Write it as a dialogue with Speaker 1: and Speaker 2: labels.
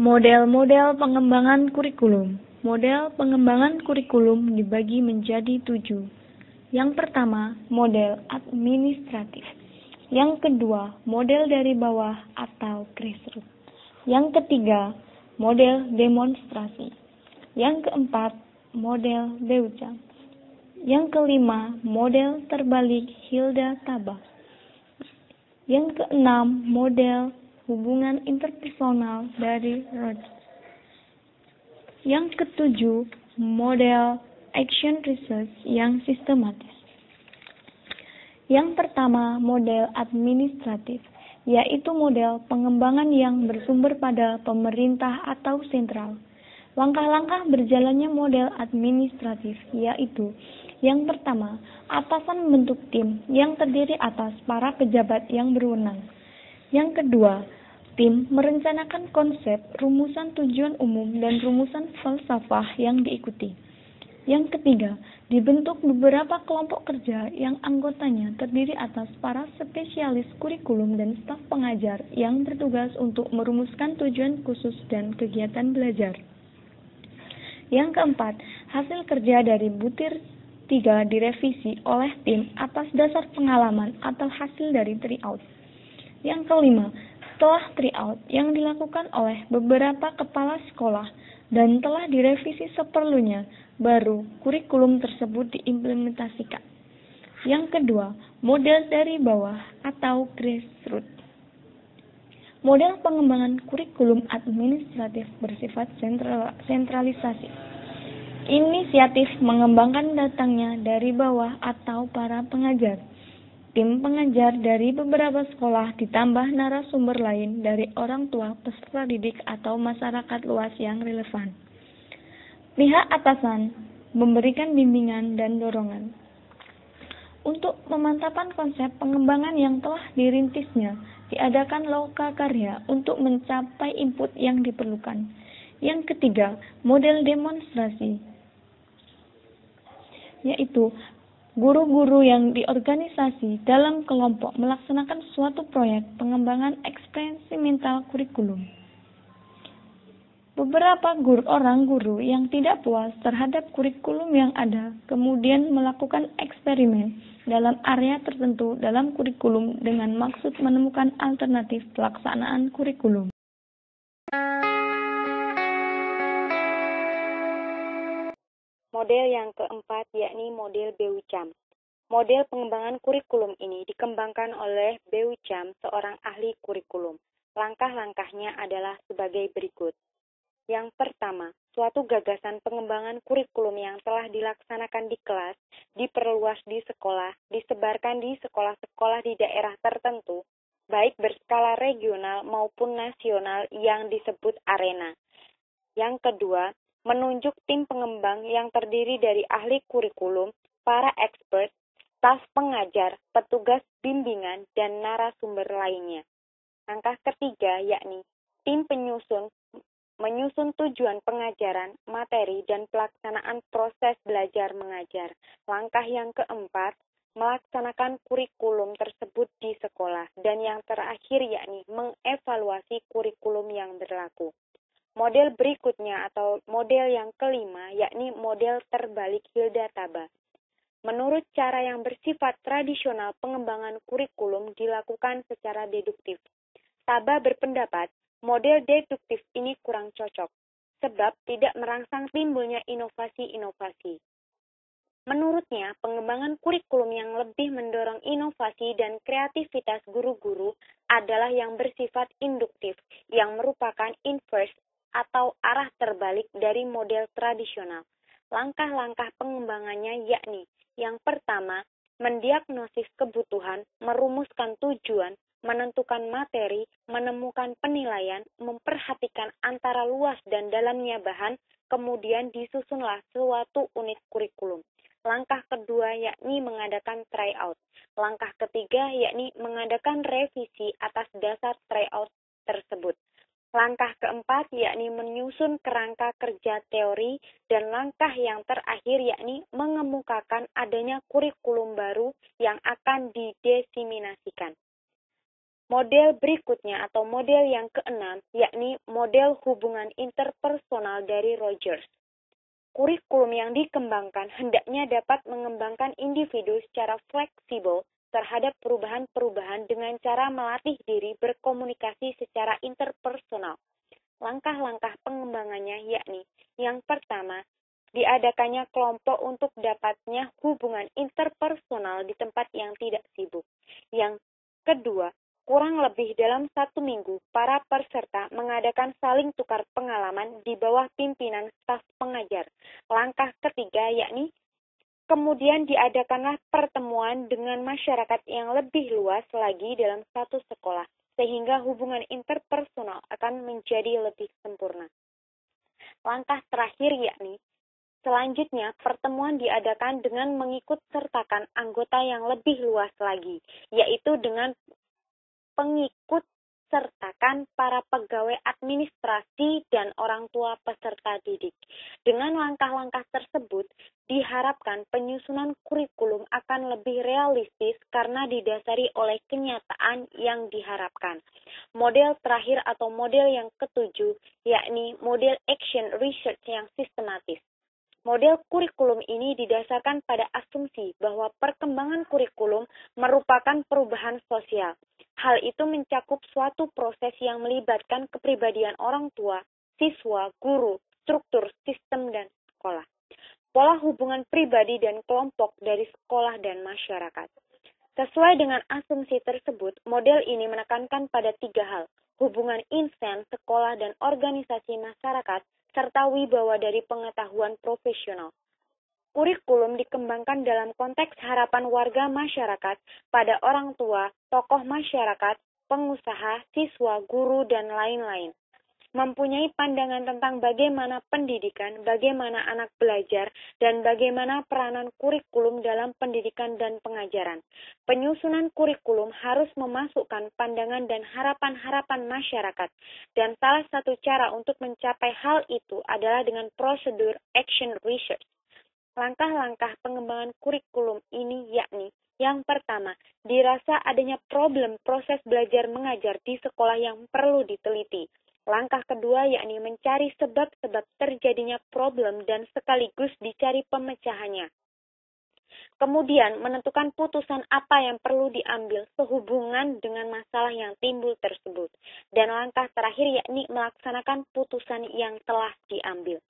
Speaker 1: Model-model pengembangan kurikulum. Model pengembangan kurikulum dibagi menjadi 7. Yang pertama, model administratif. Yang kedua, model dari bawah atau grassroots. Yang ketiga, model demonstrasi. Yang keempat, model Beucam. Yang kelima, model terbalik Hilda Tabak. Yang keenam, model hubungan interpersonal dari Rhodes. Yang ketujuh, model action research yang sistematis. Yang pertama, model administratif, yaitu model pengembangan yang bersumber pada pemerintah atau sentral. Langkah-langkah berjalannya model administratif, yaitu yang pertama, atasan membentuk tim yang terdiri atas para pejabat yang berwenang. Yang kedua, tim merencanakan konsep, rumusan tujuan umum, dan rumusan falsafah yang diikuti. Yang ketiga, dibentuk beberapa kelompok kerja yang anggotanya terdiri atas para spesialis kurikulum dan staf pengajar yang bertugas untuk merumuskan tujuan khusus dan kegiatan belajar. Yang keempat, hasil kerja dari butir 3 direvisi oleh tim atas dasar pengalaman atau hasil dari tryout. Yang kelima, setelah tryout yang dilakukan oleh beberapa kepala sekolah dan telah direvisi seperlunya, baru kurikulum tersebut diimplementasikan. Yang kedua, model dari bawah atau grassroots. Model pengembangan kurikulum administratif bersifat sentralisasi. Inisiatif mengembangkan datangnya dari bawah atau para pengajar. Tim pengajar dari beberapa sekolah ditambah narasumber lain dari orang tua, peserta didik, atau masyarakat luas yang relevan. Pihak atasan memberikan bimbingan dan dorongan. Untuk pemantapan konsep pengembangan yang telah dirintisnya, diadakan loka karya untuk mencapai input yang diperlukan. Yang ketiga, model demonstrasi, yaitu guru-guru yang diorganisasi dalam kelompok melaksanakan suatu proyek pengembangan eksperimental kurikulum. Beberapa guru yang tidak puas terhadap kurikulum yang ada, kemudian melakukan eksperimen dalam area tertentu dalam kurikulum dengan maksud menemukan alternatif pelaksanaan kurikulum.
Speaker 2: Model yang keempat yakni model Beucam. Model pengembangan kurikulum ini dikembangkan oleh Beucam, seorang ahli kurikulum. Langkah-langkahnya adalah sebagai berikut. Yang pertama, suatu gagasan pengembangan kurikulum yang telah dilaksanakan di kelas, diperluas di sekolah, disebarkan di sekolah-sekolah di daerah tertentu, baik berskala regional maupun nasional yang disebut arena. Yang kedua, menunjuk tim pengembang yang terdiri dari ahli kurikulum, para expert, staf pengajar, petugas bimbingan, dan narasumber lainnya. Langkah ketiga yakni tim menyusun tujuan pengajaran, materi, dan pelaksanaan proses belajar mengajar. Langkah yang keempat, melaksanakan kurikulum tersebut di sekolah. Dan yang terakhir yakni mengevaluasi kurikulum yang berlaku. Model berikutnya atau model yang kelima yakni model terbalik Hilda Tabak. Menurut cara yang bersifat tradisional, pengembangan kurikulum dilakukan secara deduktif. Tabak berpendapat model deduktif ini kurang cocok, sebab tidak merangsang timbulnya inovasi-inovasi. Menurutnya, pengembangan kurikulum yang lebih mendorong inovasi dan kreativitas guru-guru adalah yang bersifat induktif, yang merupakan inverse atau arah terbalik dari model tradisional. Langkah-langkah pengembangannya yakni, yang pertama, mendiagnosis kebutuhan, merumuskan tujuan, menentukan materi, menemukan penilaian, memperhatikan antara luas dan dalamnya bahan, kemudian disusunlah suatu unit kurikulum. Langkah kedua yakni mengadakan tryout. Langkah ketiga yakni mengadakan revisi atas dasar tryout tersebut. Langkah keempat yakni menyusun kerangka kerja teori, dan langkah yang terakhir yakni mengemukakan adanya kurikulum baru yang akan didiseminasikan. Model berikutnya atau model yang keenam, yakni model hubungan interpersonal dari Rogers. Kurikulum yang dikembangkan hendaknya dapat mengembangkan individu secara fleksibel terhadap perubahan-perubahan dengan cara melatih diri berkomunikasi secara interpersonal. Langkah-langkah pengembangannya yakni yang pertama, diadakannya kelompok untuk dapatnya hubungan interpersonal di tempat yang tidak sibuk. Yang kedua, kurang lebih dalam 1 minggu, para peserta mengadakan saling tukar pengalaman di bawah pimpinan staf pengajar. Langkah ketiga yakni kemudian diadakanlah pertemuan dengan masyarakat yang lebih luas lagi dalam satu sekolah, sehingga hubungan interpersonal akan menjadi lebih sempurna. Langkah terakhir yakni, selanjutnya pertemuan diadakan dengan mengikut sertakan anggota yang lebih luas lagi, yaitu dengan pengikut sertakan para pegawai administrasi dan orang tua peserta didik. Dengan langkah-langkah tersebut, diharapkan penyusunan kurikulum akan lebih realistis karena didasari oleh kenyataan yang diharapkan. Model terakhir atau model yang ketujuh, yakni model action research yang sistematis. Model kurikulum ini didasarkan pada asumsi bahwa perkembangan kurikulum merupakan perubahan sosial. Hal itu mencakup suatu proses yang melibatkan kepribadian orang tua, siswa, guru, struktur, sistem, dan sekolah. Pola hubungan pribadi dan kelompok dari sekolah dan masyarakat. Sesuai dengan asumsi tersebut, model ini menekankan pada 3 hal, hubungan insan, sekolah, dan organisasi masyarakat, serta wibawa dari pengetahuan profesional. Kurikulum dikembangkan dalam konteks harapan warga masyarakat pada orang tua, tokoh masyarakat, pengusaha, siswa, guru, dan lain-lain. Mempunyai pandangan tentang bagaimana pendidikan, bagaimana anak belajar, dan bagaimana peranan kurikulum dalam pendidikan dan pengajaran. Penyusunan kurikulum harus memasukkan pandangan dan harapan-harapan masyarakat, dan salah satu cara untuk mencapai hal itu adalah dengan prosedur action research. Langkah-langkah pengembangan kurikulum ini yakni, yang pertama, dirasa adanya problem proses belajar mengajar di sekolah yang perlu diteliti. Langkah kedua yakni mencari sebab-sebab terjadinya problem dan sekaligus dicari pemecahannya. Kemudian menentukan putusan apa yang perlu diambil sehubungan dengan masalah yang timbul tersebut. Dan langkah terakhir yakni melaksanakan putusan yang telah diambil.